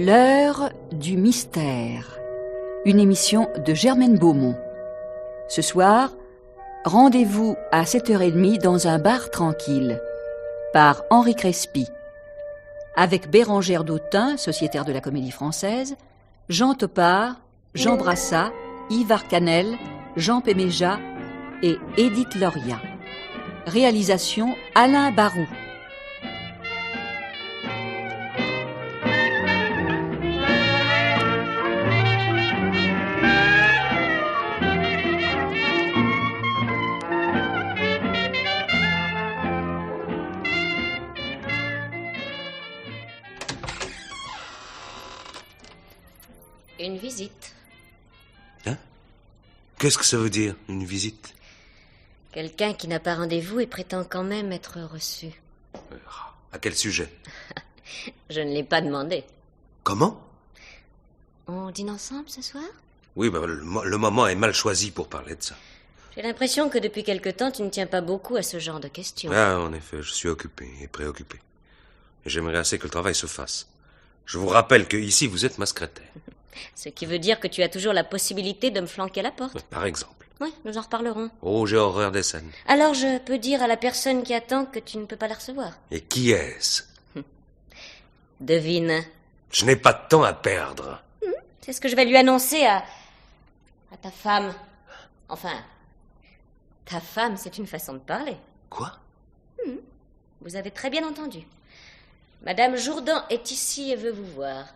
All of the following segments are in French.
L'heure du mystère. Une émission de Germaine Beaumont. Ce soir, rendez-vous à 7h30 dans un bar tranquille, par Henri Crespi, avec Bérangère Dautin, sociétaire de la Comédie Française, Jean Topard, Jean Brassat, Yves Arcanel, Jean Péméja et Édith Loria. Réalisation Alain Barou. Une visite. Hein? Qu'est-ce que ça veut dire, une visite? Quelqu'un qui n'a pas rendez-vous et prétend quand même être reçu. À quel sujet? Je ne l'ai pas demandé. Comment? On dîne ensemble ce soir? Oui, le moment est mal choisi pour parler de ça. J'ai l'impression que depuis quelque temps, tu ne tiens pas beaucoup à ce genre de questions. Ah, en effet, je suis occupé et préoccupé. Et j'aimerais assez que le travail se fasse. Je vous rappelle que ici, vous êtes ma secrétaire. Ce qui veut dire que tu as toujours la possibilité de me flanquer à la porte. Par exemple. Oui, nous en reparlerons. Oh, j'ai horreur des scènes. Alors je peux dire à la personne qui attend que tu ne peux pas la recevoir. Et qui est-ce? Devine. Je n'ai pas de temps à perdre. C'est ce que je vais lui annoncer à ta femme. Enfin, ta femme, c'est une façon de parler. Quoi? Vous avez très bien entendu. Madame Jourdan est ici et veut vous voir.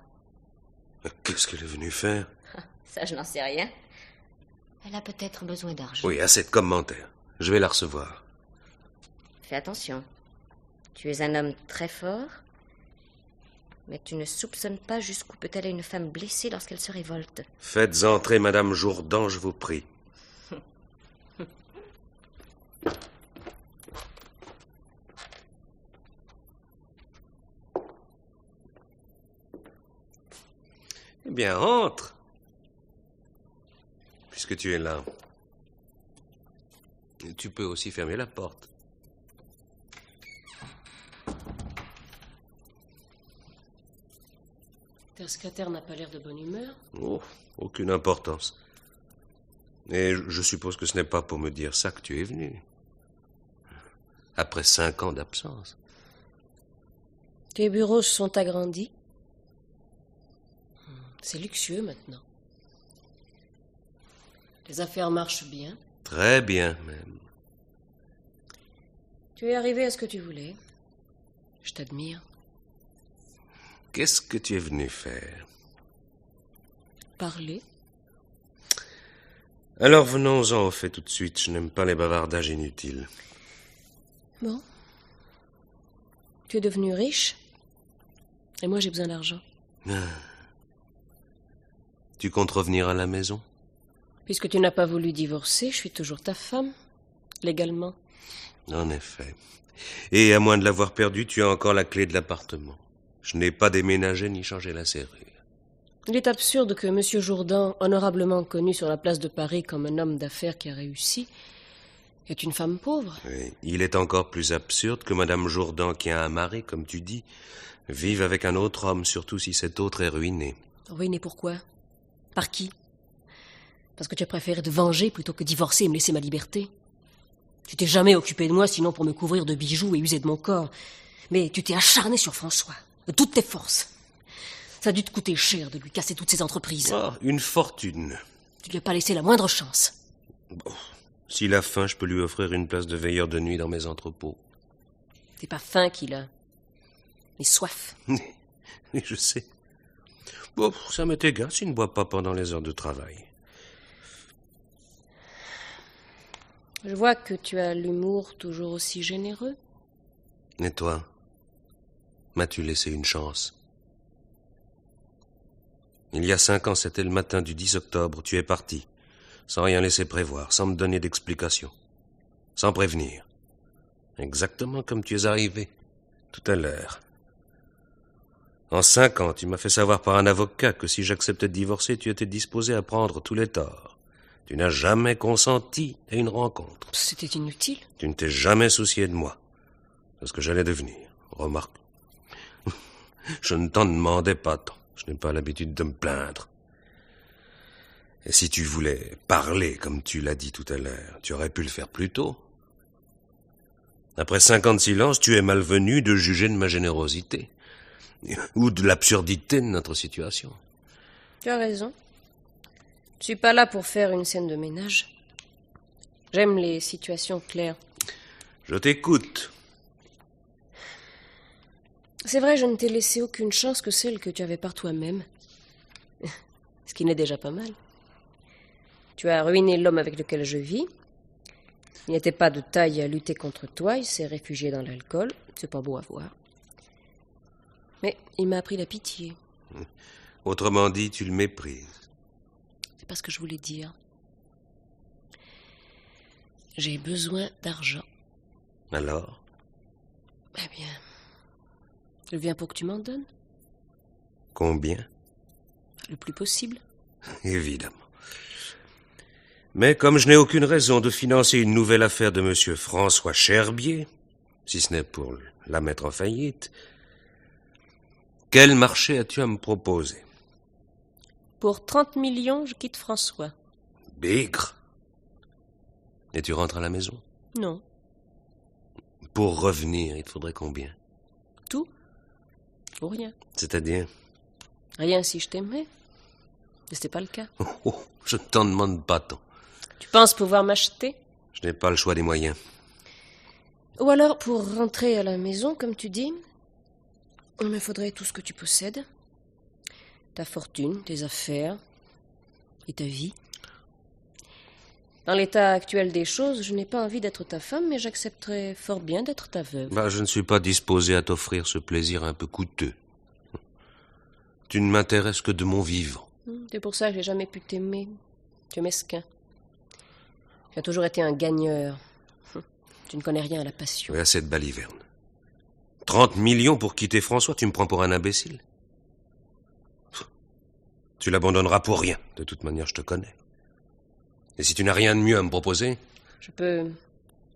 Qu'est-ce qu'elle est venue faire? Ça, je n'en sais rien. Elle a peut-être besoin d'argent. Oui, assez de commentaires. Je vais la recevoir. Fais attention. Tu es un homme très fort, mais tu ne soupçonnes pas jusqu'où peut aller une femme blessée lorsqu'elle se révolte. Faites entrer Madame Jourdan, je vous prie. Eh bien, entre. Puisque tu es là. Et tu peux aussi fermer la porte. Ta secrétaire n'a pas l'air de bonne humeur. Oh, aucune importance. Et je suppose que ce n'est pas pour me dire ça que tu es venu. Après 5 ans d'absence. Tes bureaux se sont agrandis. C'est luxueux maintenant. Les affaires marchent bien. Très bien, même. Tu es arrivé à ce que tu voulais. Je t'admire. Qu'est-ce que tu es venu faire? Parler. Alors venons-en au fait tout de suite. Je n'aime pas les bavardages inutiles. Bon. Tu es devenu riche. Et moi, j'ai besoin d'argent. Tu comptes revenir à la maison? Puisque tu n'as pas voulu divorcer, je suis toujours ta femme. Légalement. En effet. Et à moins de l'avoir perdu, tu as encore la clé de l'appartement. Je n'ai pas déménagé ni changé la serrure. Il est absurde que M. Jourdan, honorablement connu sur la place de Paris comme un homme d'affaires qui a réussi, est une femme pauvre. Oui. Il est encore plus absurde que Madame Jourdan, qui a un mari, comme tu dis, vive avec un autre homme, surtout si cet autre est ruiné. Ruiné pourquoi? Par qui? Parce que tu as préféré te venger plutôt que divorcer et me laisser ma liberté. Tu t'es jamais occupé de moi sinon pour me couvrir de bijoux et user de mon corps. Mais tu t'es acharné sur François, de toutes tes forces. Ça a dû te coûter cher de lui casser toutes ses entreprises. Ah, une fortune. Tu lui as pas laissé la moindre chance. Bon, s'il a faim, je peux lui offrir une place de veilleur de nuit dans mes entrepôts. C'est pas faim qu'il a, mais soif. Oui, je sais. Bon, ça m'est égal s'il ne boit pas pendant les heures de travail. Je vois que tu as l'humour toujours aussi généreux. Et toi, m'as-tu laissé une chance? Il y a 5 ans, c'était le matin du 10 octobre, tu es parti, sans rien laisser prévoir, sans me donner d'explication, sans prévenir. Exactement comme tu es arrivé, tout à l'heure. En 5 ans, tu m'as fait savoir par un avocat que si j'acceptais de divorcer, tu étais disposé à prendre tous les torts. Tu n'as jamais consenti à une rencontre. C'était inutile. Tu ne t'es jamais soucié de moi, de ce que j'allais devenir. Remarque, je ne t'en demandais pas tant. Je n'ai pas l'habitude de me plaindre. Et si tu voulais parler, comme tu l'as dit tout à l'heure, tu aurais pu le faire plus tôt. Après 5 ans de silence, tu es malvenu de juger de ma générosité. Ou de l'absurdité de notre situation. Tu as raison. Je suis pas là pour faire une scène de ménage. J'aime les situations claires. Je t'écoute. C'est vrai, je ne t'ai laissé aucune chance que celle que tu avais par toi-même. Ce qui n'est déjà pas mal. Tu as ruiné l'homme avec lequel je vis. Il n'était pas de taille à lutter contre toi, il s'est réfugié dans l'alcool. C'est pas beau à voir. Mais il m'a appris la pitié. Autrement dit, tu le méprises. C'est pas ce que je voulais dire. J'ai besoin d'argent. Alors? Eh bien, je viens pour que tu m'en donnes. Combien? Le plus possible. Évidemment. Mais comme je n'ai aucune raison de financer une nouvelle affaire de M. François Cherbier, si ce n'est pour la mettre en faillite, quel marché as-tu à me proposer? Pour 30 millions, je quitte François. Bigre. Et tu rentres à la maison? Non. Pour revenir, il te faudrait combien? Tout? Ou rien. C'est-à-dire? Rien si je t'aimais. Mais c'était pas le cas. Oh, je ne t'en demande pas tant. Tu penses pouvoir m'acheter? Je n'ai pas le choix des moyens. Ou alors, pour rentrer à la maison, comme tu dis, il me faudrait tout ce que tu possèdes. Ta fortune, tes affaires et ta vie. Dans l'état actuel des choses, je n'ai pas envie d'être ta femme, mais j'accepterais fort bien d'être ta veuve. Je ne suis pas disposé à t'offrir ce plaisir un peu coûteux. Tu ne m'intéresses que de mon vivant. C'est pour ça que j'ai jamais pu t'aimer. Tu es mesquin. Tu as toujours été un gagneur. Tu ne connais rien à la passion. Et à cette baliverne. 30 millions pour quitter François, tu me prends pour un imbécile? Tu l'abandonneras pour rien. De toute manière, je te connais. Et si tu n'as rien de mieux à me proposer? Je peux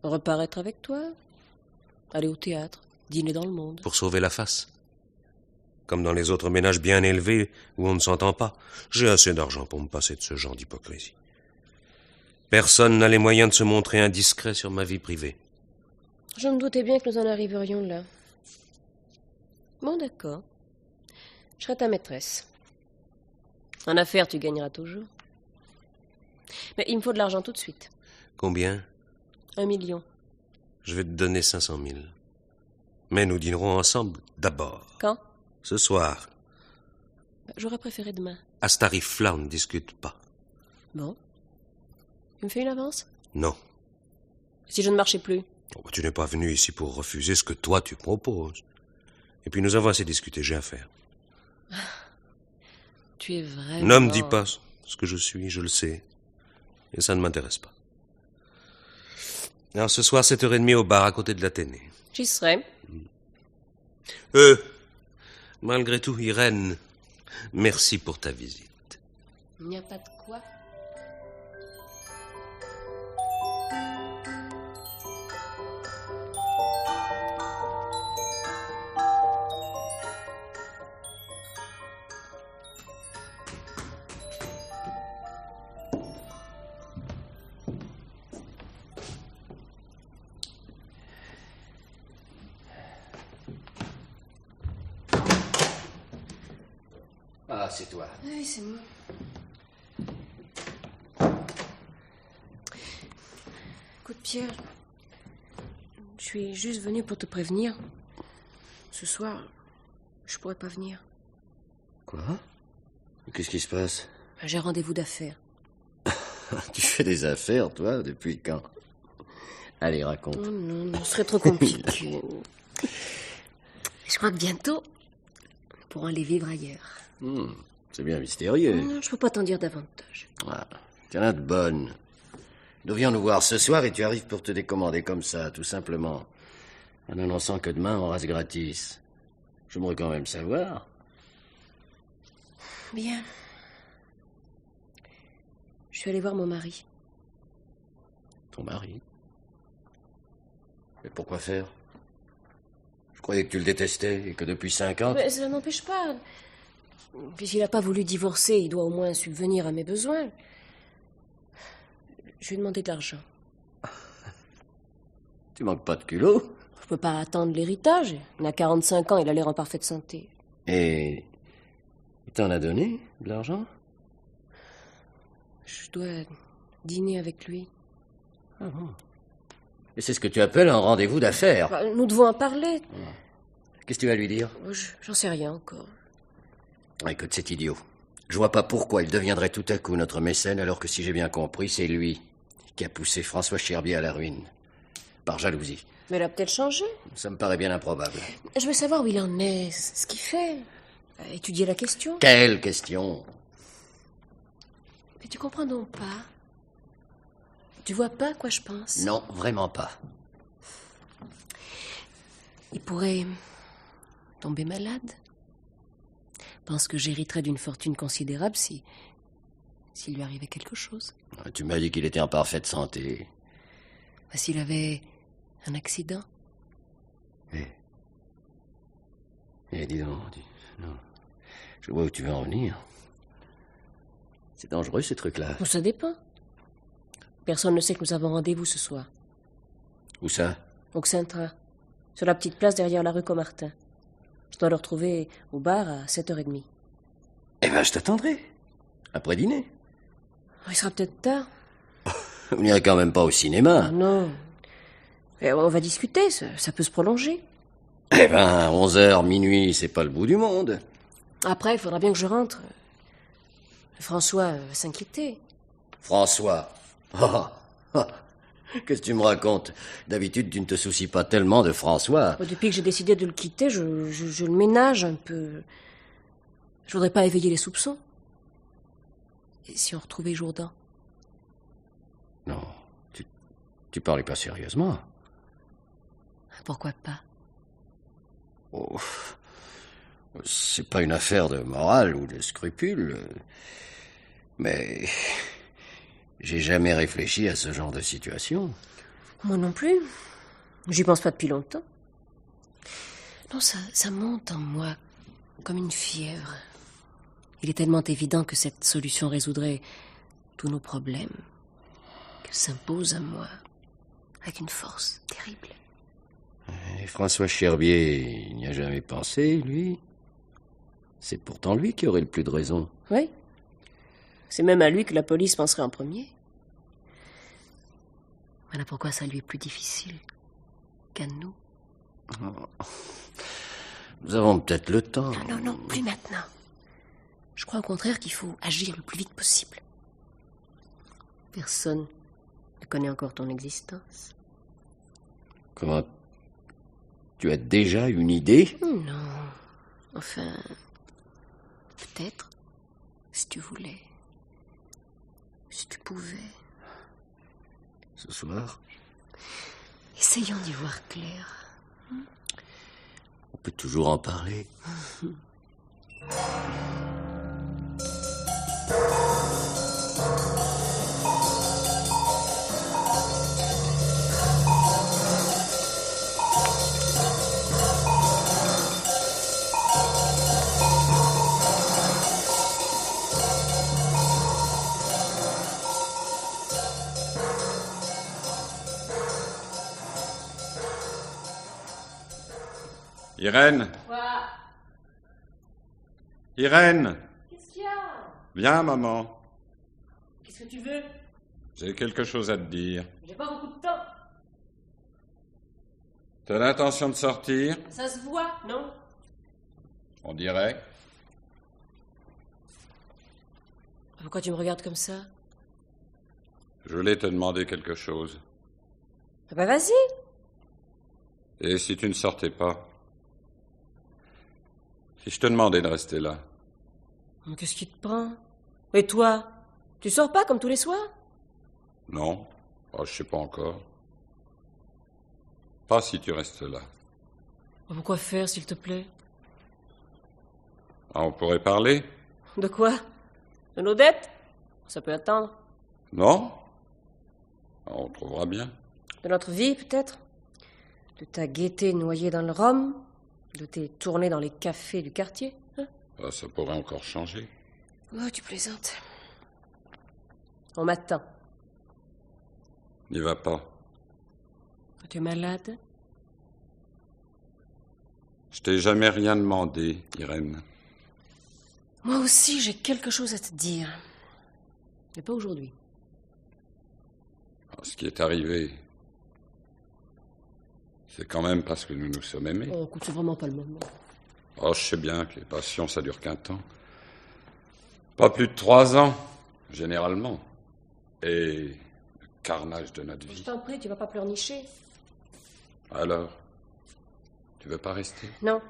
reparaître avec toi, aller au théâtre, dîner dans le monde. Pour sauver la face? Comme dans les autres ménages bien élevés où on ne s'entend pas. J'ai assez d'argent pour me passer de ce genre d'hypocrisie. Personne n'a les moyens de se montrer indiscret sur ma vie privée. Je me doutais bien que nous en arriverions là. Bon, d'accord. Je serai ta maîtresse. En affaires, tu gagneras toujours. Mais il me faut de l'argent tout de suite. Combien? 1 million. Je vais te donner 500 000. Mais nous dînerons ensemble d'abord. Quand? Ce soir. J'aurais préféré demain. À ce tarif-là, on ne discute pas. Bon. Tu me fais une avance? Non. Si je ne marchais plus? Tu n'es pas venu ici pour refuser ce que toi tu proposes. Et puis nous avons assez discuté, j'ai affaire. Tu es vraiment... Ne me dis pas ce que je suis, je le sais. Et ça ne m'intéresse pas. Alors ce soir, 7h30 au bar à côté de l'Athénée. J'y serai. Malgré tout, Irène, merci pour ta visite. Il n'y a pas de quoi. Ah, c'est toi. Oui, c'est moi. Écoute, Pierre, je suis juste venue pour te prévenir. Ce soir, je pourrais pas venir. Quoi? Qu'est-ce qui se passe? J'ai rendez-vous d'affaires. Tu fais des affaires, toi, depuis quand? Allez, raconte. Oh non, ce serait trop compliqué. Je crois que bientôt, nous pourrons aller vivre ailleurs. C'est bien mystérieux. Non, je peux pas t'en dire davantage. Ah, t'en as de bonnes. Nous viens nous voir ce soir et tu arrives pour te décommander comme ça, tout simplement. En annonçant que demain on rase gratis. J'aimerais quand même savoir. Bien. Je suis allée voir mon mari. Ton mari? Mais pourquoi faire? Je croyais que tu le détestais et que depuis 5 ans... Mais ça n'empêche pas. Puis s'il n'a pas voulu divorcer, il doit au moins subvenir à mes besoins. Je lui ai demandé de l'argent. Tu manques pas de culot. Je peux pas attendre l'héritage. Il a 45 ans, il a l'air en parfaite santé. Et il t'en a donné de l'argent? Je dois dîner avec lui. Ah bon. Et c'est ce que tu appelles un rendez-vous d'affaires. Bah, nous devons en parler. Qu'est-ce que tu vas lui dire? J'en sais rien encore. Écoute, c'est idiot. Je vois pas pourquoi il deviendrait tout à coup notre mécène, alors que si j'ai bien compris, c'est lui qui a poussé François Cherbier à la ruine. Par jalousie. Mais il a peut-être changé. Ça me paraît bien improbable. Je veux savoir où il en est, ce qu'il fait. Étudier la question. Quelle question? Mais tu comprends donc pas. Tu vois pas à quoi je pense? Non, vraiment pas. Il pourrait tomber malade. Pense que j'hériterais d'une fortune considérable s'il lui arrivait quelque chose. Tu m'as dit qu'il était en parfaite santé. S'il avait un accident. Dis donc, non. Je vois où tu veux en venir. C'est dangereux, ces trucs-là. Ça dépend. Personne ne sait que nous avons rendez-vous ce soir. Où ça? Au Xintra, sur la petite place derrière la rue Comartin. Je dois le retrouver au bar à 7h30. Eh ben, je t'attendrai. Après dîner. Il sera peut-être tard. Vous n'irez quand même pas au cinéma. Ah non. Et on va discuter, ça peut se prolonger. Eh ben, 11h, minuit, c'est pas le bout du monde. Après, il faudra bien que je rentre. François va s'inquiéter. François. Qu'est-ce que tu me racontes? D'habitude, tu ne te soucies pas tellement de François. Depuis que j'ai décidé de le quitter, je le ménage un peu. Je voudrais pas éveiller les soupçons. Et si on retrouvait Jourdan? Non, tu parlais pas sérieusement. Pourquoi pas? Oh, c'est pas une affaire de morale ou de scrupule. Mais j'ai jamais réfléchi à ce genre de situation. Moi non plus. J'y pense pas depuis longtemps. Non, ça monte en moi comme une fièvre. Il est tellement évident que cette solution résoudrait tous nos problèmes qu'elle s'impose à moi avec une force terrible. Et François Cherbier, il n'y a jamais pensé, lui? C'est pourtant lui qui aurait le plus de raison. Oui. C'est même à lui que la police penserait en premier. Voilà pourquoi ça lui est plus difficile qu'à nous. Nous avons peut-être le temps. Non, plus maintenant. Je crois au contraire qu'il faut agir le plus vite possible. Personne ne connaît encore ton existence. Comment? Tu as déjà une idée? Non. Enfin, peut-être, si tu voulais. Si tu pouvais. Ce soir? Essayons d'y voir clair. On peut toujours en parler. Irène? Quoi? Irène? Qu'est-ce qu'il y a? Viens, maman. Qu'est-ce que tu veux? J'ai quelque chose à te dire. J'ai pas beaucoup de temps. T'as l'intention de sortir? Ça se voit, non? On dirait. Pourquoi tu me regardes comme ça? Je voulais te demander quelque chose. Ah bah vas-y. Et si tu ne sortais pas? Si je te demandais de rester là? Mais qu'est-ce qui te prend? Et toi? Tu sors pas comme tous les soirs? Non. Oh, je sais pas encore. Pas si tu restes là. Pourquoi faire, s'il te plaît? Ah, on pourrait parler? De quoi? De nos dettes? Ça peut attendre. Non? Ah, on trouvera bien. De notre vie, peut-être? De ta gaieté noyée dans le rhum? De tes tournées dans les cafés du quartier? Hein? Ah, ça pourrait encore changer. Oh, tu plaisantes. On m'attend. N'y va pas. Tu es malade? Je t'ai jamais rien demandé, Irène. Moi aussi, j'ai quelque chose à te dire. Mais pas aujourd'hui. Ce qui est arrivé, c'est quand même parce que nous nous sommes aimés. Oh, écoute, c'est vraiment pas le moment. Oh, je sais bien que les passions, ça dure qu'un temps. Pas plus de 3 ans, généralement. Et le carnage de notre Je vie. t'en prie, tu vas pas pleurnicher. Alors, tu veux pas rester? Non.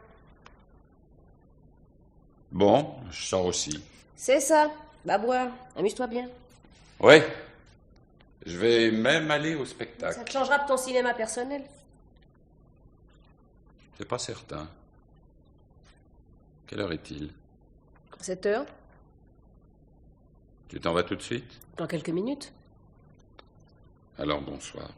Bon, je sors aussi. C'est ça. Va boire. Amuse-toi bien. Ouais. Je vais même aller au Ça spectacle. te changera de ton cinéma personnel. C'est pas certain. Quelle heure est-il? 7 heures. Tu t'en vas tout de suite? Dans quelques minutes. Alors bonsoir.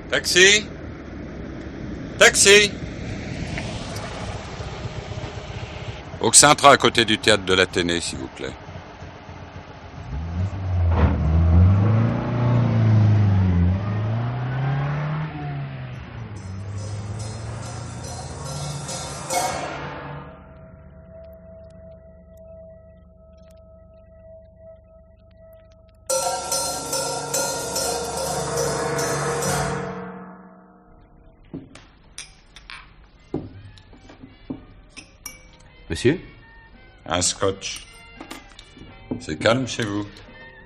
Taxi? Taxi? Au Xintra, à côté du théâtre de l'Athénée, s'il vous plaît. Monsieur? Un scotch. C'est calme chez vous?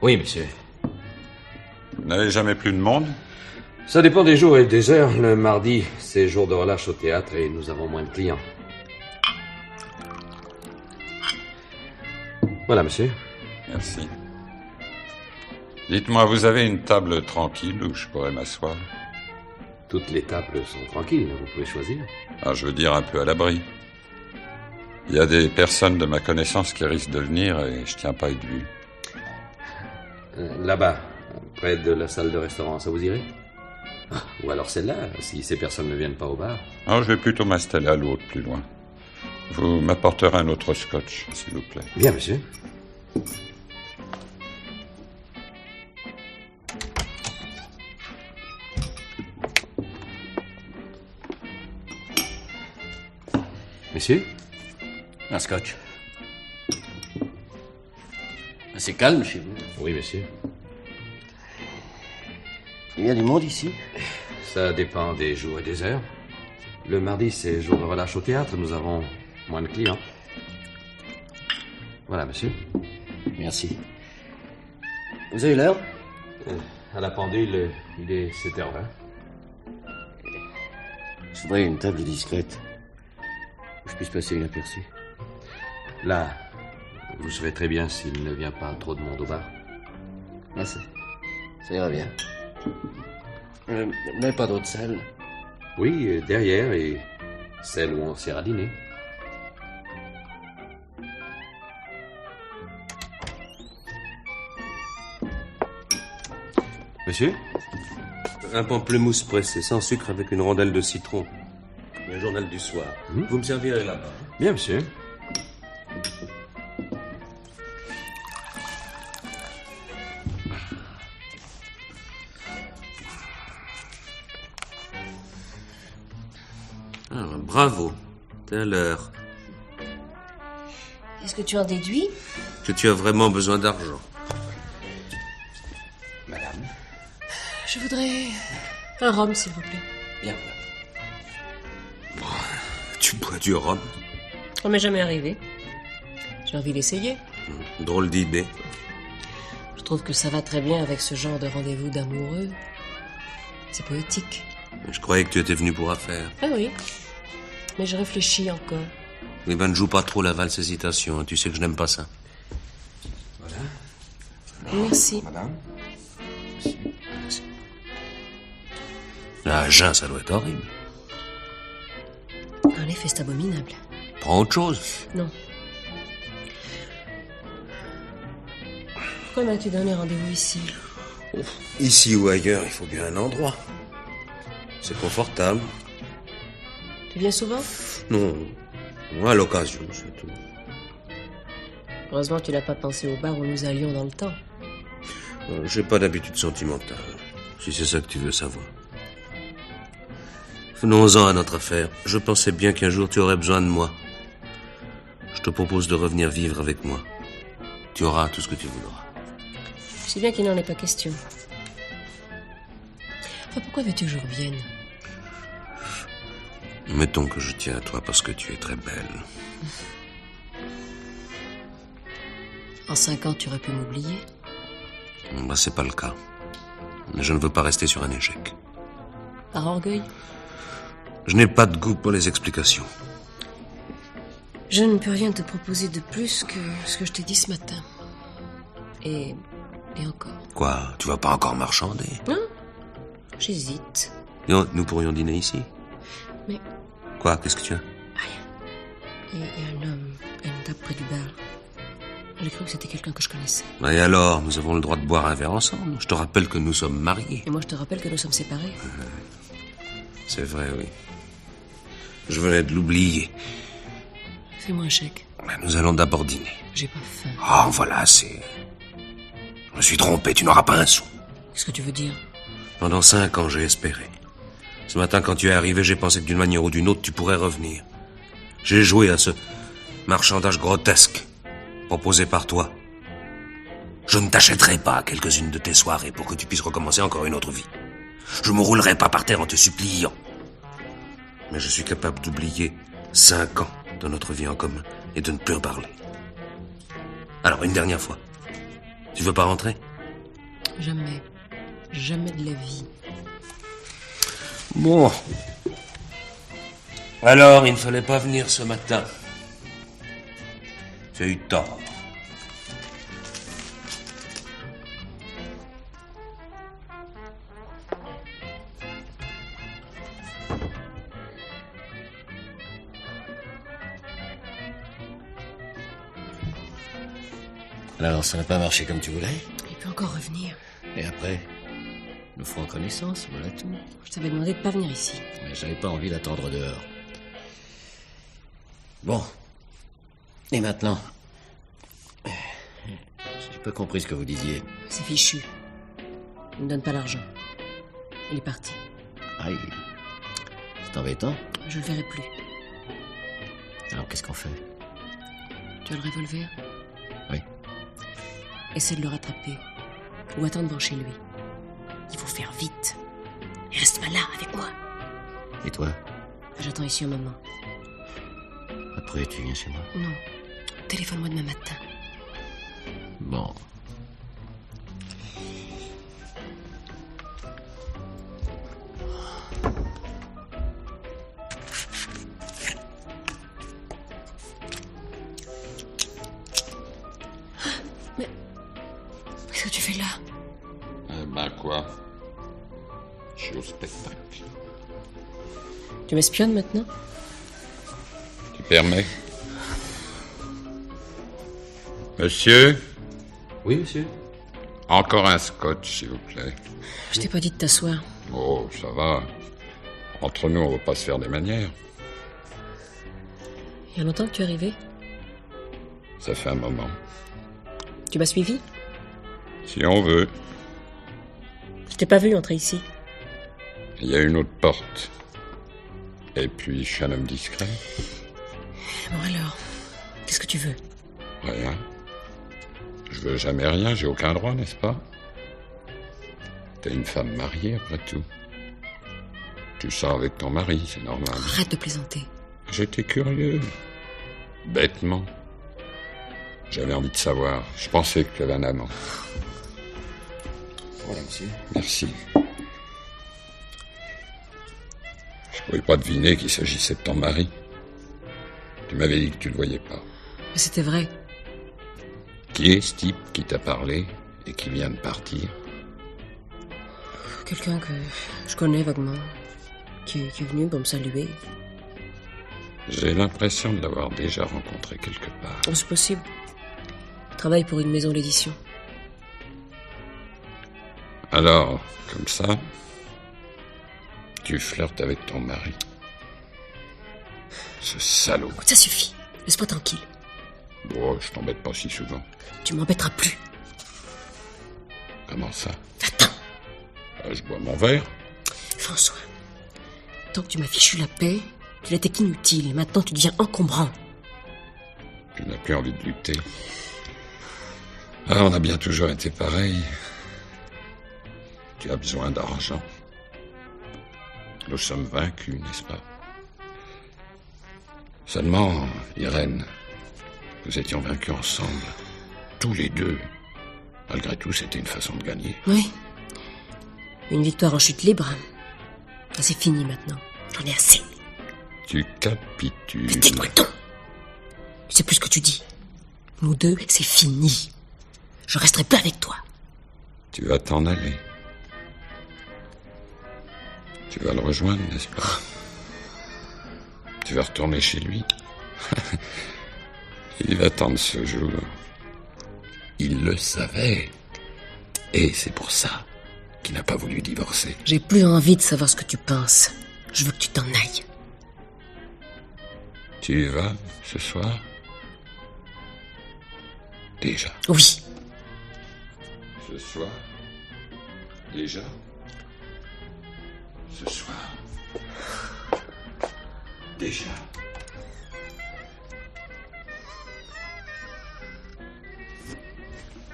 Oui, monsieur. Vous n'avez jamais plus de monde? Ça dépend des jours et des heures. Le mardi, c'est jour de relâche au théâtre et nous avons moins de clients. Voilà, monsieur. Merci. Dites-moi, vous avez une table tranquille où je pourrais m'asseoir? Toutes les tables sont tranquilles, vous pouvez choisir. Ah, je veux dire un peu à l'abri. Il y a des personnes de ma connaissance qui risquent de venir et je tiens pas à être vu. Là-bas, près de la salle de restaurant, ça vous irait? Ou alors celle-là, si ces personnes ne viennent pas au bar. Ah, je vais plutôt m'installer à l'autre, plus loin. Vous m'apporterez un autre scotch, s'il vous plaît. Bien, monsieur. Monsieur? Un scotch. C'est calme chez vous. Oui, monsieur. Il y a du monde ici? Ça dépend des jours et des heures. Le mardi, c'est jour de relâche au théâtre. Nous avons moins de clients. Voilà, monsieur. Merci. Vous avez l'heure? À la pendule, il est 7h20. Je voudrais une table discrète. Où je puisse passer inaperçu. Là, vous savez très bien s'il ne vient pas trop de monde au bar. Merci. Ça ira bien. Mais pas d'autre salle. Oui, derrière et celle où on sert à dîner. Monsieur? Un pamplemousse pressé, sans sucre, avec une rondelle de citron. Le journal du soir. Vous me servirez là-bas. Bien, monsieur. Ah, bravo. T'es à l'heure. Est-ce que tu en déduis? Que tu as vraiment besoin d'argent. Madame? Je voudrais un rhum, s'il vous plaît. Bien. Tu bois du rhum? Ça m'est jamais arrivé. J'ai envie d'essayer. Drôle d'idée. Je trouve que ça va très bien avec ce genre de rendez-vous d'amoureux. C'est poétique. Je croyais que tu étais venu pour affaire. Ah oui. Mais je réfléchis encore. Mais ben, ne joue pas trop la valse hésitation. Hein. Tu sais que je n'aime pas ça. Merci. Madame? À jeun, ça doit être horrible. En effet, c'est abominable. Prends autre chose. Non. Pourquoi m'as-tu donné rendez-vous ici? Ici ou ailleurs, il faut bien un endroit. C'est confortable. Tu viens souvent? Non, à l'occasion, c'est tout. Heureusement que tu n'as pas pensé au bar où nous allions dans le temps. J'ai pas d'habitude sentimentale, si c'est ça que tu veux savoir. Venons-en à notre affaire. Je pensais bien qu'un jour tu aurais besoin de moi. Je te propose de revenir vivre avec moi. Tu auras tout ce que tu voudras. Je sais bien qu'il n'en est pas question. Enfin, pourquoi veux-tu que je revienne? Mettons que je tiens à toi parce que tu es très belle. En 5 ans, tu aurais pu m'oublier. Bah, c'est pas le cas. Mais je ne veux pas rester sur un échec. Par orgueil? Je n'ai pas de goût pour les explications. Je ne peux rien te proposer de plus que ce que je t'ai dit ce matin. Et encore. Quoi? Tu vas pas encore marchander? Non, j'hésite. Non, nous pourrions dîner ici. Mais... Quoi? Qu'est-ce que tu as? Il y a un homme à une table près du bar. J'ai cru que c'était quelqu'un que je connaissais. Et alors, nous avons le droit de boire un verre ensemble. Je te rappelle que nous sommes mariés. Et moi, je te rappelle que nous sommes séparés. C'est vrai, oui. Je venais de l'oublier. Fais-moi un chèque. Nous allons d'abord dîner. J'ai pas faim. Oh, voilà, assez. Je me suis trompé, tu n'auras pas un sou. Qu'est-ce que tu veux dire? Pendant 5 ans, j'ai espéré. Ce matin, quand tu es arrivé, j'ai pensé que d'une manière ou d'une autre, tu pourrais revenir. J'ai joué à ce marchandage grotesque proposé par toi. Je ne t'achèterai pas quelques-unes de tes soirées pour que tu puisses recommencer encore une autre vie. Je me roulerai pas par terre en te suppliant. Mais je suis capable d'oublier 5 ans de notre vie en commun et de ne plus reparler. Alors, une dernière fois. Tu veux pas rentrer? Jamais. Jamais de la vie. Bon. Alors, il ne fallait pas venir ce matin. Tu as eu tort. Alors, ça n'a pas marché comme tu voulais? Il peut encore revenir. Et après? Nous ferons connaissance, voilà tout. Je t'avais demandé de pas venir ici. Mais j'avais pas envie d'attendre dehors. Bon. Et maintenant? J'ai pas compris ce que vous disiez. C'est fichu. Il ne donne pas l'argent. Il est parti. Aïe. C'est embêtant. Je le verrai plus. Alors, qu'est-ce qu'on fait? Tu as le revolver? Oui. Essaie de le rattraper. Ou attends devant chez lui. Il faut faire vite. Et reste pas là, avec moi. Et toi? J'attends ici un moment. Après, tu viens chez moi? Non. Téléphone-moi demain matin. Bon. Mais... Qu'est-ce que tu fais là? Eh ben quoi? Je suis au spectacle. Tu m'espionnes maintenant? Tu permets? Monsieur? Oui, monsieur. Encore un scotch, s'il vous plaît. Je t'ai pas dit de t'asseoir. Oh, ça va. Entre nous, on va pas se faire des manières. Il y a longtemps que tu es arrivé? Ça fait un moment. Tu m'as suivi? Si on veut. Je t'ai pas vu entrer ici. Il y a une autre porte. Et puis, je suis un homme discret. Bon alors, qu'est-ce que tu veux? Rien. Je veux jamais rien, j'ai aucun droit, n'est-ce pas? T'es une femme mariée, après tout. Tu sors avec ton mari, c'est normal. Arrête de plaisanter. J'étais curieux. Bêtement. J'avais envie de savoir. Je pensais que tu avais un amant. Voilà, monsieur. Merci. Je pouvais pas deviner qu'il s'agissait de ton mari. Tu m'avais dit que tu le voyais pas. Mais c'était vrai. Qui est ce type qui t'a parlé et qui vient de partir? Quelqu'un que je connais vaguement. Qui est venu pour me saluer. J'ai l'impression de l'avoir déjà rencontré quelque part. Oh, c'est possible. Il travaille pour une maison d'édition. Alors, comme ça, tu flirtes avec ton mari. Ce salaud. Ça suffit. Laisse-moi tranquille. Bon, je t'embête pas si souvent. Tu m'embêteras plus. Comment ça? Attends. Je bois mon verre. François, tant que tu m'as fichu la paix, tu n'étais qu'inutile et maintenant tu deviens encombrant. Tu n'as plus envie de lutter. Ah, on a bien toujours été pareil. Tu as besoin d'argent. Nous sommes vaincus, n'est-ce pas? Seulement, Irène, nous étions vaincus ensemble. Tous les deux. Malgré tout, c'était une façon de gagner. Oui. Une victoire en chute libre. Ça, c'est fini maintenant. J'en ai assez. Tu capitules. Mais tais-toi donc. Tu sais plus ce que tu dis. Nous deux, c'est fini. Je resterai plus avec toi. Tu vas t'en aller. Tu vas le rejoindre, n'est-ce pas? Tu vas retourner chez lui. Il va attendre ce jour. Il le savait. Et c'est pour ça qu'il n'a pas voulu divorcer. J'ai plus envie de savoir ce que tu penses. Je veux que tu t'en ailles. Tu y vas ce soir? Déjà. Oui. Ce soir? Déjà? Ce soir? Déjà?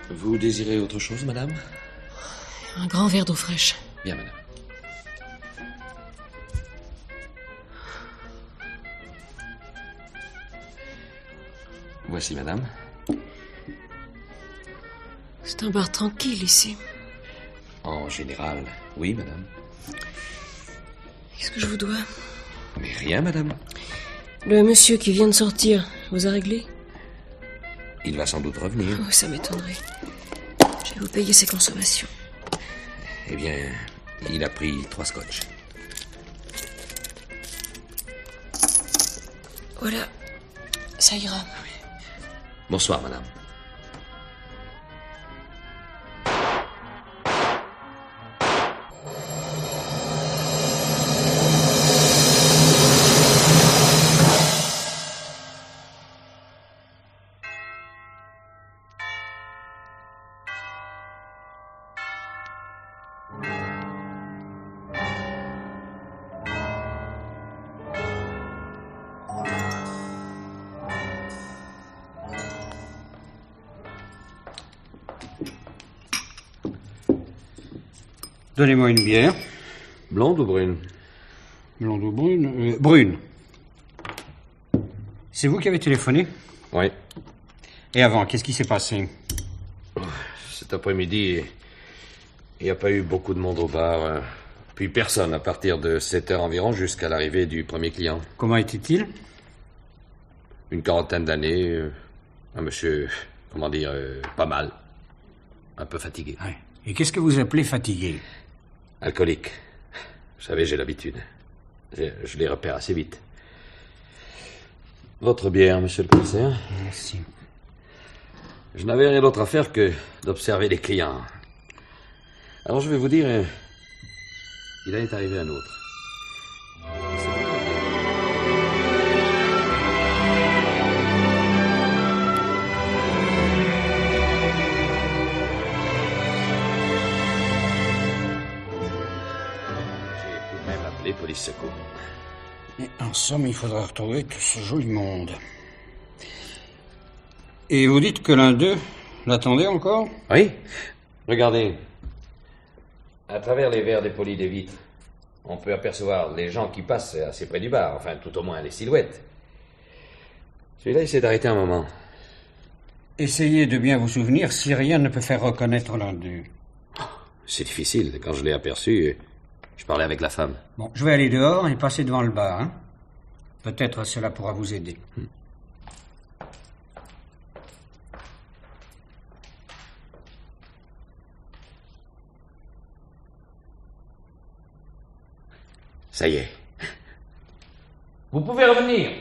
Vous désirez autre chose, madame? Un grand verre d'eau fraîche. Bien, madame. Voici, madame. C'est un bar tranquille ici. En général, oui, madame. Qu'est-ce que je vous dois? Mais rien, madame. Le monsieur qui vient de sortir vous a réglé? Il va sans doute revenir. Oh, ça m'étonnerait. Je vais vous payer ses consommations. Eh bien, il a pris 3 scotch. Voilà. Ça ira. Bonsoir, madame. Donnez-moi une bière. Blonde ou brune? Blonde ou brune? Brune. C'est vous qui avez téléphoné? Oui. Et avant, qu'est-ce qui s'est passé? Cet après-midi, il n'y a pas eu beaucoup de monde au bar. Puis personne à partir de 7 heures environ jusqu'à l'arrivée du premier client. Comment était-il? Une quarantaine d'années. Un monsieur, comment dire, pas mal. Un peu fatigué. Ouais. Et qu'est-ce que vous appelez fatigué? Alcoolique. Vous savez, j'ai l'habitude. Je les repère assez vite. Votre bière, monsieur le commissaire? Merci. Je n'avais rien d'autre à faire que d'observer les clients. Alors je vais vous dire, il en est arrivé un autre. J'ai tout de même appelé police secours. Mais en somme, il faudra retrouver tout ce joli monde. Et vous dites que l'un d'eux l'attendait encore? Oui. Regardez. À travers les verres dépolis des vitres, on peut apercevoir les gens qui passent assez près du bar. Enfin, tout au moins les silhouettes. Celui-là essaie d'arrêter un moment. Essayez de bien vous souvenir si rien ne peut faire reconnaître l'un d'eux. C'est difficile. Quand je l'ai aperçu, je parlais avec la femme. Bon, je vais aller dehors et passer devant le bar. Hein? Peut-être cela pourra vous aider. Ça y est. Vous pouvez revenir.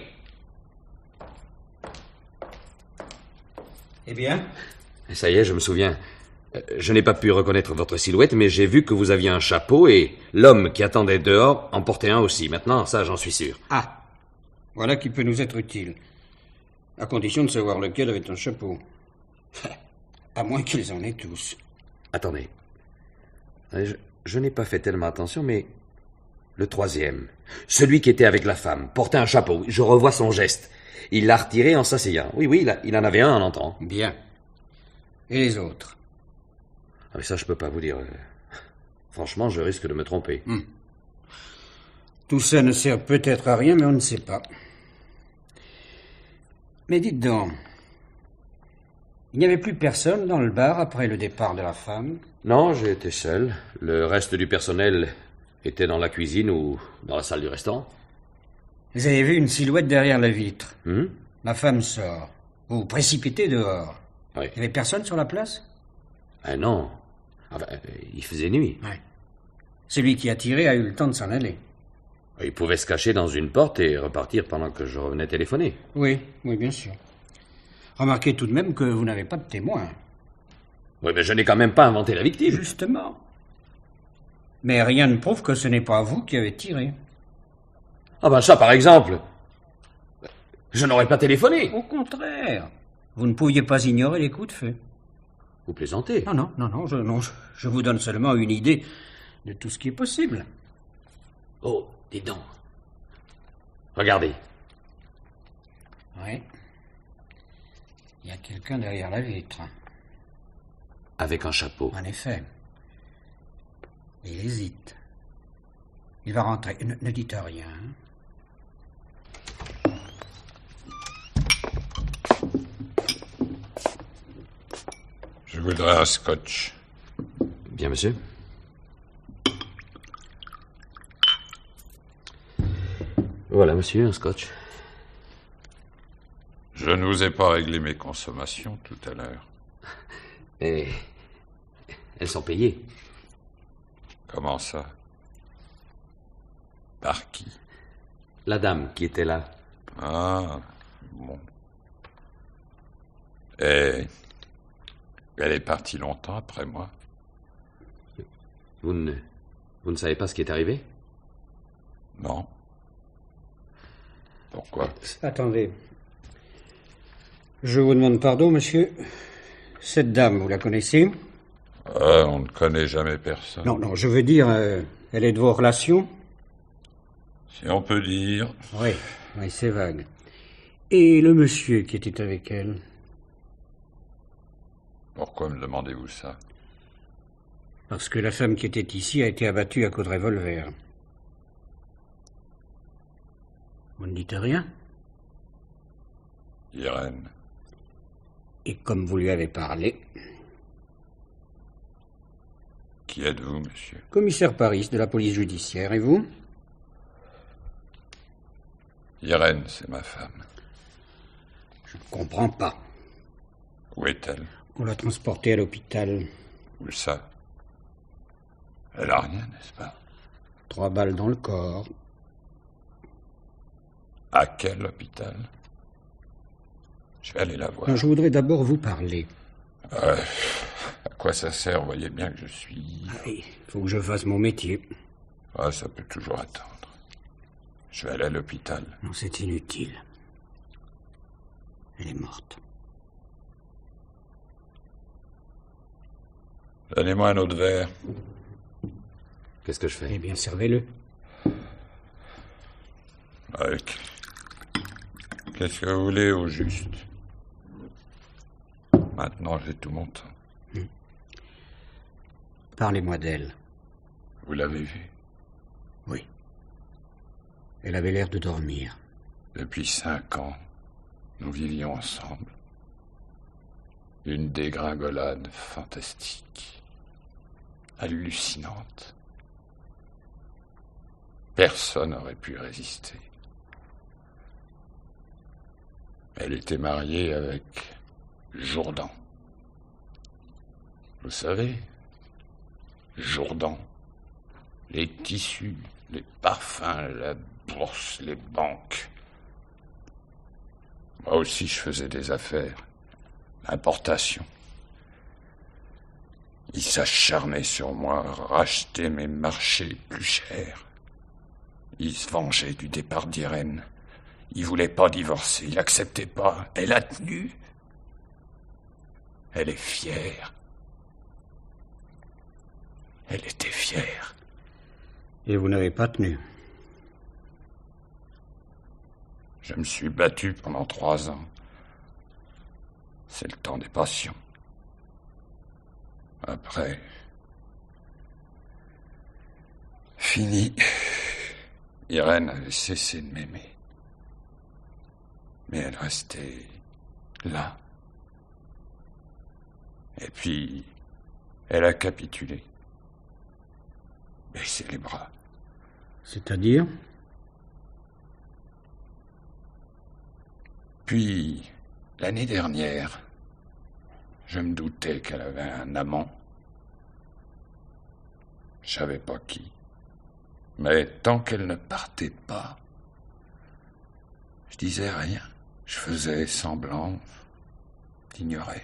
Eh bien? Ça y est, je me souviens. Je n'ai pas pu reconnaître votre silhouette, mais j'ai vu que vous aviez un chapeau et l'homme qui attendait dehors en portait un aussi. Maintenant, ça, j'en suis sûr. Ah, voilà qui peut nous être utile. À condition de savoir lequel avait un chapeau. À moins qu'ils en aient tous. Attendez. Je n'ai pas fait tellement attention, mais le troisième, celui qui était avec la femme, portait un chapeau. Je revois son geste. Il l'a retiré en s'asseyant. Oui, il en avait un en entrant. Bien. Et les autres? Ah, mais ça, je peux pas vous dire. Franchement, je risque de me tromper. Tout ça ne sert peut-être à rien, mais on ne sait pas. Mais dites donc, il n'y avait plus personne dans le bar après le départ de la femme? Non, j'ai été seul. Le reste du personnel était dans la cuisine ou dans la salle du restaurant. Vous avez vu une silhouette derrière la vitre. Hmm? La femme sort. Vous vous précipitez dehors. Oui. Il n'y avait personne sur la place? Ah non. Enfin, il faisait nuit. Ouais. Celui qui a tiré a eu le temps de s'en aller. Il pouvait se cacher dans une porte et repartir pendant que je revenais téléphoner. Oui, bien sûr. Remarquez tout de même que vous n'avez pas de témoin. Oui, mais je n'ai quand même pas inventé la victime. Justement. Mais rien ne prouve que ce n'est pas vous qui avez tiré. Ah ben ça, par exemple. Je n'aurais pas téléphoné. Au contraire. Vous ne pouviez pas ignorer les coups de feu. Vous plaisantez. Non, je vous donne seulement une idée de tout ce qui est possible. Oh, dis donc. Regardez. Oui. Il y a quelqu'un derrière la vitre. Avec un chapeau. En effet. Il hésite. Il va rentrer. Ne dites rien. Je voudrais un scotch. Bien, monsieur. Voilà, monsieur, un scotch. Je ne vous ai pas réglé mes consommations tout à l'heure. Et elles sont payées. Comment ça? Par qui? La dame qui était là. Ah, bon. Et elle est partie longtemps après moi. Vous ne savez pas ce qui est arrivé? Non. Pourquoi? Attendez. Je vous demande pardon, monsieur. Cette dame, vous la connaissez? On ne connaît jamais personne. Non, je veux dire, elle est de vos relations? Si on peut dire. Oui, c'est vague. Et le monsieur qui était avec elle? Pourquoi me demandez-vous ça? Parce que la femme qui était ici a été abattue à coups de revolver. Vous ne dites rien? Irène. Et comme vous lui avez parlé... Qui êtes-vous, monsieur? Commissaire Paris, de la police judiciaire, et vous? Irène, c'est ma femme. Je ne comprends pas. Où est-elle? On l'a transportée à l'hôpital. Où ça? Elle a rien, n'est-ce pas? 3 balles dans le corps. À quel hôpital? Je vais aller la voir. Non, je voudrais d'abord vous parler. À quoi ça sert? Vous voyez bien que je suis... Il faut que je fasse mon métier. Ça peut toujours attendre. Je vais aller à l'hôpital. Non, c'est inutile. Elle est morte. Donnez-moi un autre verre. Qu'est-ce que je fais? Eh bien, servez-le. Qu'est-ce que vous voulez au juste? Maintenant, j'ai tout mon temps. Parlez-moi d'elle. Vous l'avez vue? Oui. Elle avait l'air de dormir. Depuis 5 ans, nous vivions ensemble. Une dégringolade fantastique, hallucinante. Personne n'aurait pu résister. Elle était mariée avec Jourdan. Vous savez, Jourdan, les tissus, les parfums, la bourse, les banques. Moi aussi, je faisais des affaires. Importation. Il s'acharnait sur moi, rachetait mes marchés plus chers. Il se vengeait du départ d'Irène. Il voulait pas divorcer, il acceptait pas. Elle a tenu. Elle est fière. Elle était fière. Et vous n'avez pas tenu. Je me suis battu pendant 3 ans. C'est le temps des passions. Après... Fini. Irène avait cessé de m'aimer. Mais elle restait là. Et puis, elle a capitulé. Baissé les bras. C'est-à-dire? Puis, l'année dernière, je me doutais qu'elle avait un amant. Je savais pas qui. Mais tant qu'elle ne partait pas, je disais rien. Je faisais semblant d'ignorer.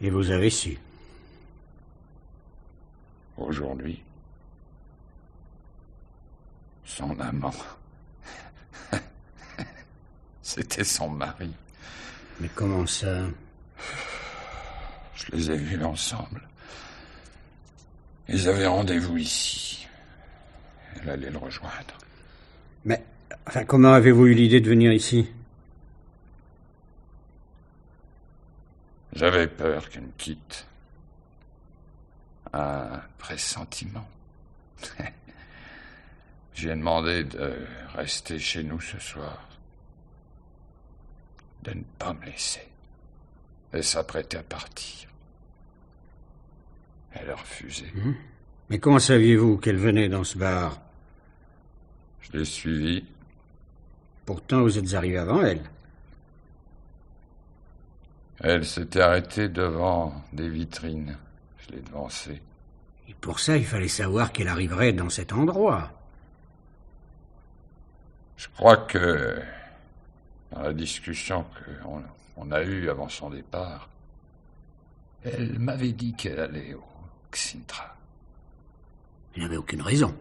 Et vous avez su. Aujourd'hui, son amant, c'était son mari. Mais comment ça? Je les ai vus ensemble. Ils avaient rendez-vous ici. Elle allait le rejoindre. Mais, enfin, comment avez-vous eu l'idée de venir ici? J'avais peur qu'elle me quitte. Un pressentiment. Je lui ai demandé de rester chez nous ce soir. De ne pas me laisser. Elle s'apprêtait à partir. Elle a refusé. Mais comment saviez-vous qu'elle venait dans ce bar? Je l'ai suivie. Pourtant, vous êtes arrivé avant elle. Elle s'était arrêtée devant des vitrines. Je l'ai devancée. Et pour ça, il fallait savoir qu'elle arriverait dans cet endroit. Je crois que dans la discussion qu'on a eue avant son départ, elle m'avait dit qu'elle allait au Xintra. Il n'avait aucune raison.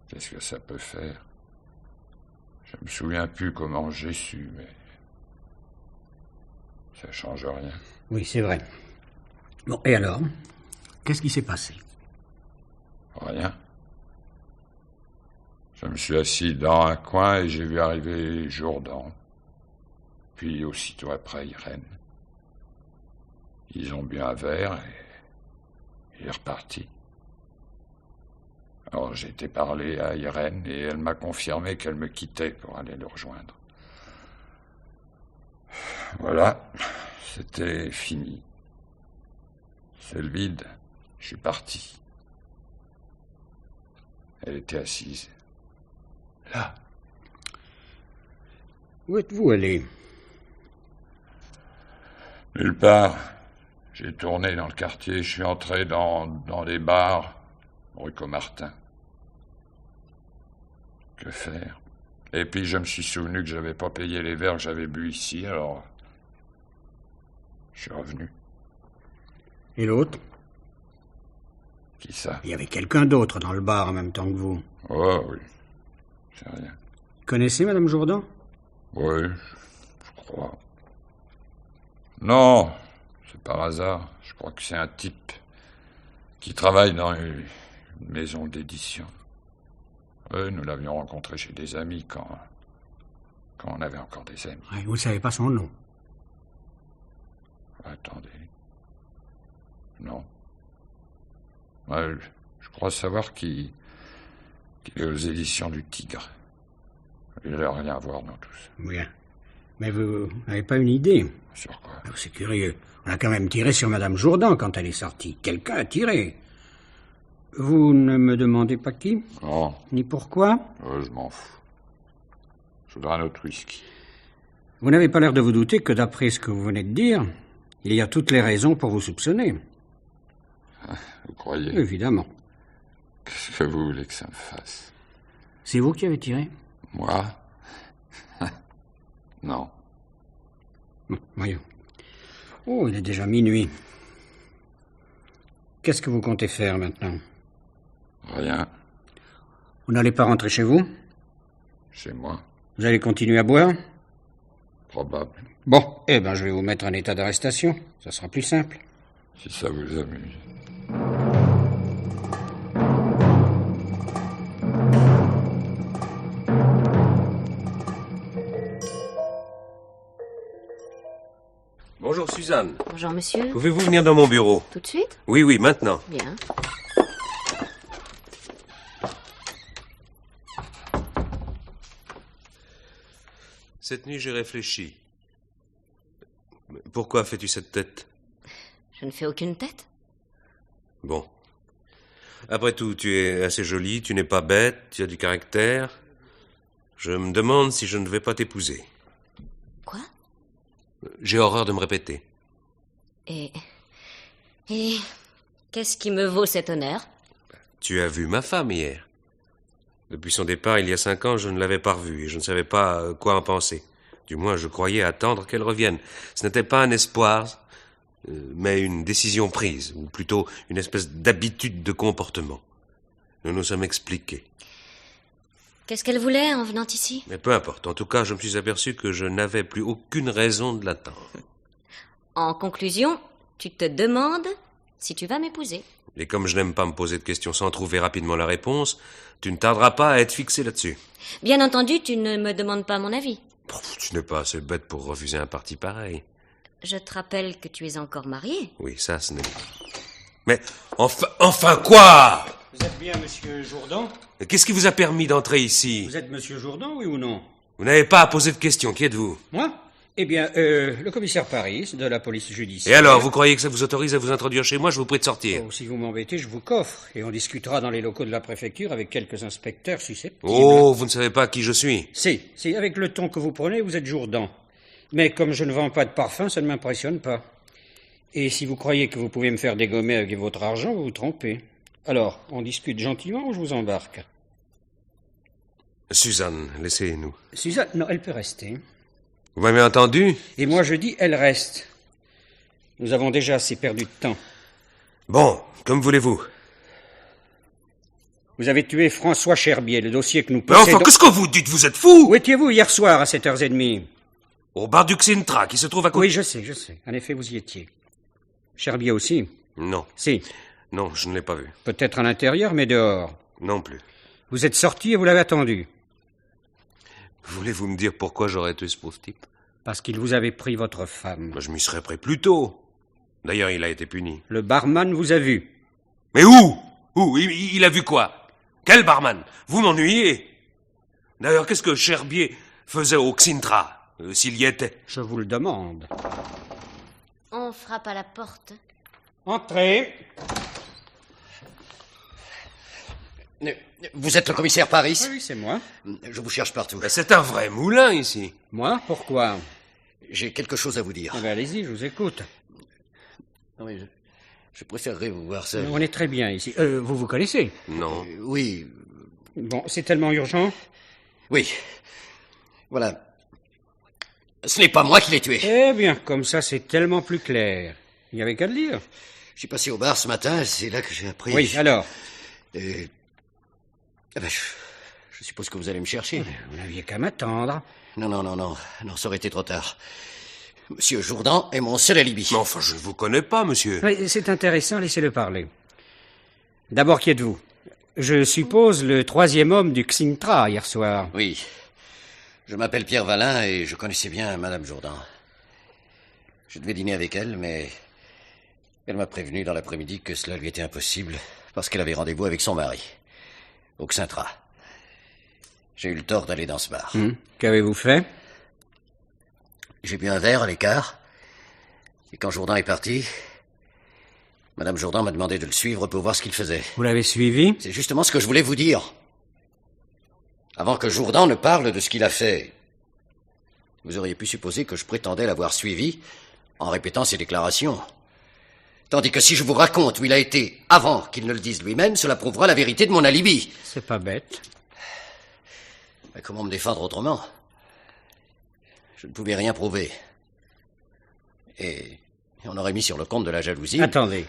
Qu'est-ce que ça peut faire? Je me souviens plus comment j'ai su, mais ça change rien. Oui, c'est vrai. Bon, et alors? Qu'est-ce qui s'est passé? Rien. Je me suis assis dans un coin et j'ai vu arriver Jourdan. Puis aussitôt après, Irène. Ils ont bu un verre et il est reparti. Alors j'ai été parler à Irène et elle m'a confirmé qu'elle me quittait pour aller le rejoindre. Voilà, c'était fini. C'est le vide, je suis parti. Elle était assise. Là. Où êtes-vous allé? Nulle part. J'ai tourné dans le quartier, je suis entré dans des bars, rue Comartin. Que faire? Et puis je me suis souvenu que j'avais pas payé les verres que j'avais bu ici, alors je suis revenu. Et l'autre? Qui ça? Il y avait quelqu'un d'autre dans le bar en même temps que vous. Oh oui, c'est rien. Connaissez Madame Jourdan? Oui, je crois. Non, c'est par hasard. Je crois que c'est un type qui travaille dans une maison d'édition. Nous l'avions rencontré chez des amis quand on avait encore des amis. Ouais, vous ne savez pas son nom? Attendez. Non. Ouais, je crois savoir qu'il est aux éditions du Tigre. Il n'a rien à voir dans tout ça. Bien. Mais vous n'avez pas une idée? Sur quoi? C'est curieux. On a quand même tiré sur Madame Jourdan quand elle est sortie. Quelqu'un a tiré. Vous ne me demandez pas qui? Non. Ni pourquoi? Je m'en fous. Je voudrais un autre whisky. Vous n'avez pas l'air de vous douter que d'après ce que vous venez de dire, il y a toutes les raisons pour vous soupçonner. Vous croyez? Évidemment. Qu'est-ce que vous voulez que ça me fasse? C'est vous qui avez tiré? Moi? Non. Bon, voyons. Oh, il est déjà minuit. Qu'est-ce que vous comptez faire maintenant? Rien. Vous n'allez pas rentrer chez vous? Chez moi. Vous allez continuer à boire? Probable. Bon, eh ben je vais vous mettre en état d'arrestation. Ça sera plus simple. Si ça vous amuse. Bonjour, Suzanne. Bonjour, monsieur. Pouvez-vous venir dans mon bureau? Tout de suite? Oui, oui, maintenant. Bien. Cette nuit, j'ai réfléchi. Pourquoi fais-tu cette tête? Je ne fais aucune tête. Bon. Après tout, tu es assez jolie, tu n'es pas bête, tu as du caractère. Je me demande si je ne vais pas t'épouser. Quoi? J'ai horreur de me répéter. Et qu'est-ce qui me vaut cet honneur? Tu as vu ma femme hier. Depuis son départ, il y a 5 ans, je ne l'avais pas revue et je ne savais pas quoi en penser. Du moins, je croyais attendre qu'elle revienne. Ce n'était pas un espoir, mais une décision prise, ou plutôt une espèce d'habitude de comportement. Nous nous sommes expliqués. Qu'est-ce qu'elle voulait en venant ici? Mais peu importe. En tout cas, je me suis aperçu que je n'avais plus aucune raison de l'attendre. En conclusion, tu te demandes si tu vas m'épouser. Et comme je n'aime pas me poser de questions sans trouver rapidement la réponse, tu ne tarderas pas à être fixé là-dessus. Bien entendu, tu ne me demandes pas mon avis. Tu n'es pas assez bête pour refuser un parti pareil. Je te rappelle que tu es encore marié. Oui, ça, ce n'est pas. Mais enfin quoi? Vous êtes bien monsieur Jourdan? Qu'est-ce qui vous a permis d'entrer ici? Vous êtes monsieur Jourdan, oui ou non? Vous n'avez pas à poser de questions. Qui êtes-vous? Moi? Eh bien, le commissaire Paris, de la police judiciaire. Et alors, vous croyez que ça vous autorise à vous introduire chez moi? Je vous prie de sortir. Oh, si vous m'embêtez, je vous coffre, et on discutera dans les locaux de la préfecture avec quelques inspecteurs susceptibles. Oh, vous ne savez pas qui je suis? Si, avec le ton que vous prenez, vous êtes Jourdan. Mais comme je ne vends pas de parfum, ça ne m'impressionne pas. Et si vous croyez que vous pouvez me faire dégommer avec votre argent, vous vous trompez. Alors, on discute gentiment ou je vous embarque? Suzanne, laissez-nous. Suzanne, non, elle peut rester. Vous m'avez entendu? Et moi je dis, elle reste. Nous avons déjà assez perdu de temps. Bon, comme voulez-vous. Vous avez tué François Cherbier, le dossier que nous Mais possédons... enfin, qu'est-ce que vous dites? Vous êtes fou? Où étiez-vous hier soir à 7h30? Au bar du Xintra, qui se trouve à côté... Oui, je sais. En effet, vous y étiez. Cherbier aussi? Non. Si. Non, je ne l'ai pas vu. Peut-être à l'intérieur, mais dehors. Non plus. Vous êtes sorti et vous l'avez attendu? Voulez-vous me dire pourquoi j'aurais tué ce pauvre type? Parce qu'il vous avait pris votre femme. Je m'y serais pris plus tôt. D'ailleurs, il a été puni. Le barman vous a vu. Mais où? Où? Il a vu quoi? Quel barman? Vous m'ennuyez. D'ailleurs, qu'est-ce que Cherbier faisait au Xintra, s'il y était? Je vous le demande. On frappe à la porte. Entrez. Vous êtes le commissaire Paris? Oui, c'est moi. Je vous cherche partout. C'est un vrai moulin, ici. Moi? Pourquoi? J'ai quelque chose à vous dire. Eh bien, allez-y, je vous écoute. Non, mais je préférerais vous voir seul. On est très bien ici. Vous vous connaissez? Non. Oui. Bon, c'est tellement urgent? Oui. Voilà. Ce n'est pas moi qui l'ai tué. Eh bien, comme ça, c'est tellement plus clair. Il n'y avait qu'à le dire. Je suis passé au bar ce matin, c'est là que j'ai appris... Oui, alors? Eh ben, je suppose que vous allez me chercher. Vous n'aviez qu'à m'attendre. Non, ça aurait été trop tard. Monsieur Jourdan est mon seul alibi. Mais enfin, je ne vous connais pas, monsieur. Oui, c'est intéressant, laissez-le parler. D'abord, qui êtes-vous? Je suppose le 3e homme du Xintra hier soir. Oui. Je m'appelle Pierre Valin et je connaissais bien Madame Jourdan. Je devais dîner avec elle, mais elle m'a prévenu dans l'après-midi que cela lui était impossible parce qu'elle avait rendez-vous avec son mari, au Xintra. J'ai eu le tort d'aller dans ce bar. Qu'avez-vous fait? J'ai bu un verre à l'écart, et quand Jourdan est parti, Madame Jourdan m'a demandé de le suivre pour voir ce qu'il faisait. Vous l'avez suivi? C'est justement ce que je voulais vous dire. Avant que Jourdan ne parle de ce qu'il a fait, vous auriez pu supposer que je prétendais l'avoir suivi en répétant ses déclarations. Tandis que si je vous raconte où il a été avant qu'il ne le dise lui-même, cela prouvera la vérité de mon alibi. C'est pas bête. Mais comment me défendre autrement? Je ne pouvais rien prouver. Et Et on aurait mis sur le compte de la jalousie. Attendez.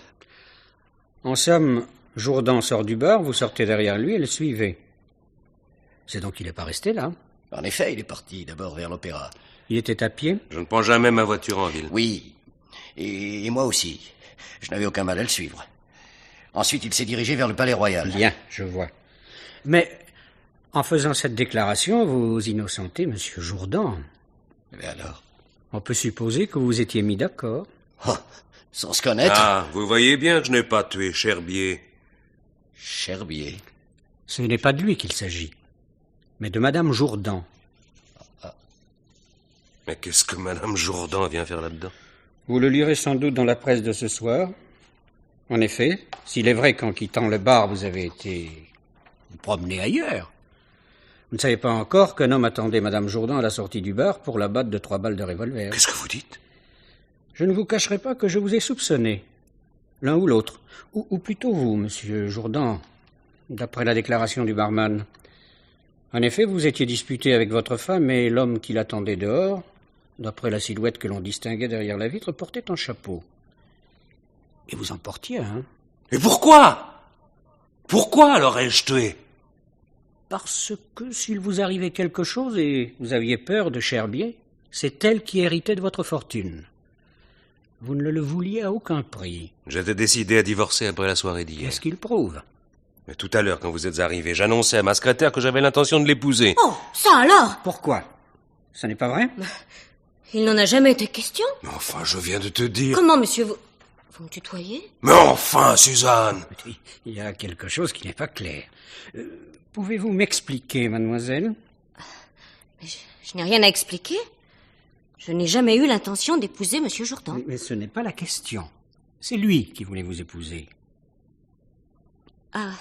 En somme, Jourdan sort du bar, vous sortez derrière lui et le suivez. C'est donc qu'il n'est pas resté là. En effet, il est parti d'abord vers l'opéra. Il était à pied? Je ne prends jamais ma voiture en ville. Oui, et moi aussi. Je n'avais aucun mal à le suivre. Ensuite, il s'est dirigé vers le Palais Royal. Bien, je vois. Mais, en faisant cette déclaration, vous innocentez M. Jourdan. Mais alors? On peut supposer que vous étiez mis d'accord. Oh, sans se connaître. Ah, vous voyez bien que je n'ai pas tué Cherbier. Cherbier. Ce n'est pas de lui qu'il s'agit, mais de Madame Jourdan. Mais qu'est-ce que Madame Jourdan vient faire là-dedans? Vous le lirez sans doute dans la presse de ce soir. En effet, s'il est vrai qu'en quittant le bar, vous avez été vous promener ailleurs, vous ne savez pas encore qu'un homme attendait Madame Jourdan à la sortie du bar pour la battre de 3 balles de revolver. Qu'est-ce que vous dites? Je ne vous cacherai pas que je vous ai soupçonné, l'un ou l'autre, ou plutôt vous, Monsieur Jourdan, d'après la déclaration du barman. En effet, vous étiez disputé avec votre femme et l'homme qui l'attendait dehors, d'après la silhouette que l'on distinguait derrière la vitre, portait un chapeau. Et vous en portiez un. Et pourquoi? Pourquoi l'aurais-je tué? Parce que s'il vous arrivait quelque chose et vous aviez peur de Cherbier, c'est elle qui héritait de votre fortune. Vous ne le vouliez à aucun prix. J'étais décidé à divorcer après la soirée d'hier. Qu'est-ce qu'il prouve? Mais tout à l'heure, quand vous êtes arrivé, j'annonçais à ma secrétaire que j'avais l'intention de l'épouser. Oh, ça alors? Pourquoi? Ça n'est pas vrai? Il n'en a jamais été question. Mais enfin, je viens de te dire... Comment, monsieur, vous me tutoyez? Mais enfin, Suzanne! Il y a quelque chose qui n'est pas clair. Pouvez-vous m'expliquer, mademoiselle? Mais je n'ai rien à expliquer. Je n'ai jamais eu l'intention d'épouser monsieur Jourdan. Mais ce n'est pas la question. C'est lui qui voulait vous épouser. Ah,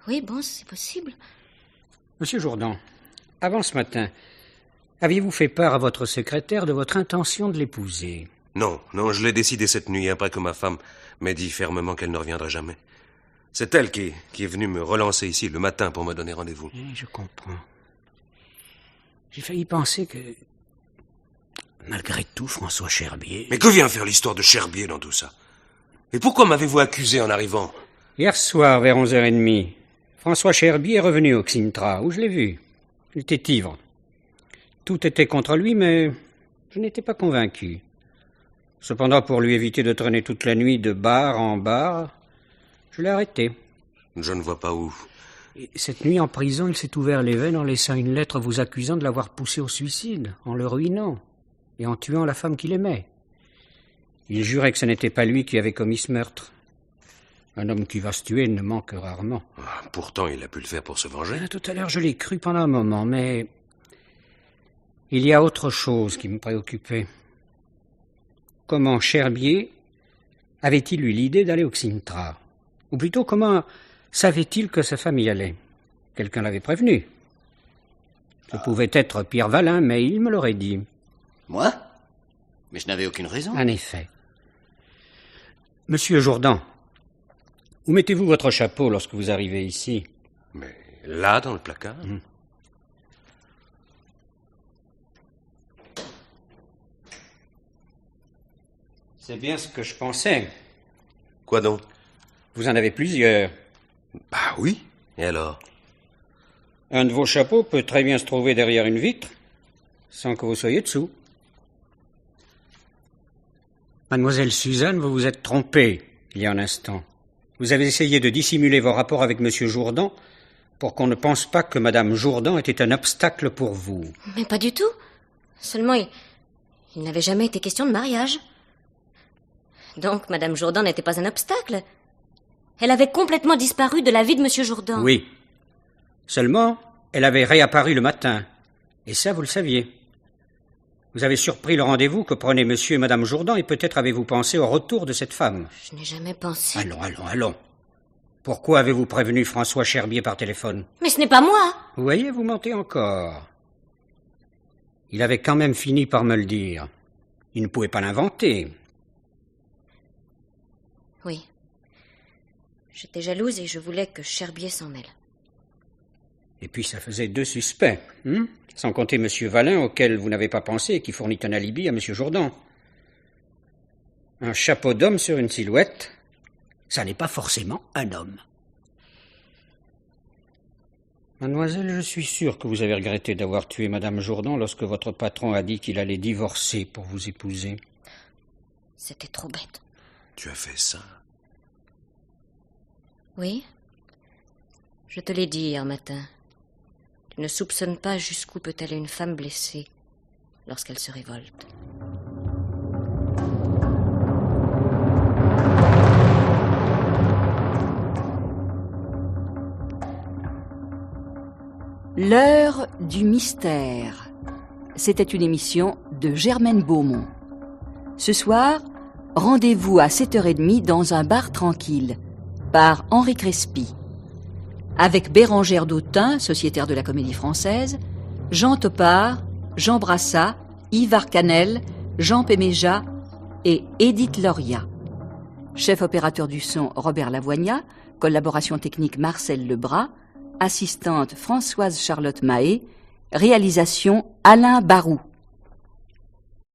oui, bon, c'est possible. Monsieur Jourdan, avant ce matin, aviez-vous fait part à votre secrétaire de votre intention de l'épouser? Non, je l'ai décidé cette nuit, après que ma femme m'ait dit fermement qu'elle ne reviendrait jamais. C'est elle qui est venue me relancer ici le matin pour me donner rendez-vous. Je comprends. J'ai failli penser que... Malgré tout, François Cherbier... Mais que vient faire l'histoire de Cherbier dans tout ça? Et pourquoi m'avez-vous accusé en arrivant? Hier soir, vers 11h30, François Cherbier est revenu au Xintra, où je l'ai vu. Il était ivre. Tout était contre lui, mais je n'étais pas convaincu. Cependant, pour lui éviter de traîner toute la nuit de bar en bar, je l'ai arrêté. Je ne vois pas où. Et cette nuit en prison, il s'est ouvert les veines en laissant une lettre vous accusant de l'avoir poussé au suicide, en le ruinant et en tuant la femme qu'il aimait. Il jurait que ce n'était pas lui qui avait commis ce meurtre. Un homme qui va se tuer ne manque rarement. Pourtant, il a pu le faire pour se venger. Tout à l'heure, je l'ai cru pendant un moment, mais il y a autre chose qui me préoccupait. Comment Cherbier avait-il eu l'idée d'aller au Xintra? Ou plutôt, comment savait-il que sa femme y allait? Quelqu'un l'avait prévenu. Ce pouvait être Pierre Vallin, mais il me l'aurait dit. Moi? Mais je n'avais aucune raison. En effet. Monsieur Jourdan, où mettez-vous votre chapeau lorsque vous arrivez ici? Mais là, dans le placard. C'est bien ce que je pensais. Quoi donc? Vous en avez plusieurs. Bah oui. Et alors? Un de vos chapeaux peut très bien se trouver derrière une vitre, sans que vous soyez dessous. Mademoiselle Suzanne, vous vous êtes trompée il y a un instant. Vous avez essayé de dissimuler vos rapports avec Monsieur Jourdan pour qu'on ne pense pas que Madame Jourdan était un obstacle pour vous. Mais pas du tout. Seulement, il n'avait jamais été question de mariage. Donc, Madame Jourdan n'était pas un obstacle. Elle avait complètement disparu de la vie de Monsieur Jourdan. Oui. Seulement, elle avait réapparu le matin. Et ça, vous le saviez. Vous avez surpris le rendez-vous que prenaient Monsieur et Madame Jourdan et peut-être avez-vous pensé au retour de cette femme. Je n'ai jamais pensé... Allons. Pourquoi avez-vous prévenu François Cherbier par téléphone? Mais ce n'est pas moi. Vous voyez, vous mentez encore. Il avait quand même fini par me le dire. Il ne pouvait pas l'inventer. Oui. J'étais jalouse et je voulais que Cherbier s'en mêle. Et puis ça faisait 2 suspects, sans compter M. Vallin, auquel vous n'avez pas pensé et qui fournit un alibi à M. Jourdan. Un chapeau d'homme sur une silhouette, ça n'est pas forcément un homme. Mademoiselle, je suis sûr que vous avez regretté d'avoir tué Madame Jourdan lorsque votre patron a dit qu'il allait divorcer pour vous épouser. C'était trop bête. Tu as fait ça? Oui. Je te l'ai dit hier matin. Tu ne soupçonnes pas jusqu'où peut aller une femme blessée lorsqu'elle se révolte. L'heure du mystère. C'était une émission de Germaine Beaumont. Ce soir, rendez-vous à 7h30 dans un bar tranquille, par Henri Crespi. Avec Bérangère Dautin, sociétaire de la Comédie Française, Jean Topard, Jean Brassat, Yves Arcanel, Jean Péméja et Édith Loria. Chef opérateur du son Robert Lavoignat, collaboration technique Marcel Lebras, assistante Françoise Charlotte Mahé, réalisation Alain Barou.